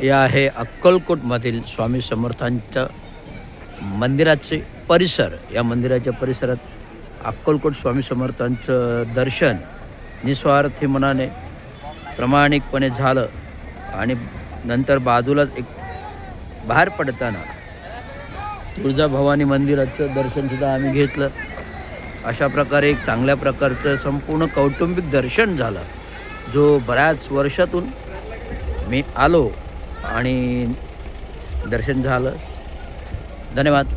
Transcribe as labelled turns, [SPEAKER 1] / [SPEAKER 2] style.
[SPEAKER 1] हे आहे अक्कलकोटमधील स्वामी समर्थांच्या मंदिराचे परिसर. या मंदिराच्या परिसरात अक्कलकोट स्वामी समर्थांचं दर्शन निस्वार्थी मनाने प्रामाणिकपणे झालं आणि नंतर बाजूलाच एक बाहेर पडताना तुळजाभवानी मंदिराचं दर्शनसुद्धा आम्ही घेतलं. अशा प्रकारे एक चांगल्या प्रकारचं संपूर्ण कौटुंबिक दर्शन झालं, जो बऱ्याच वर्षातून मी आलो आणि दर्शन झालं. धन्यवाद.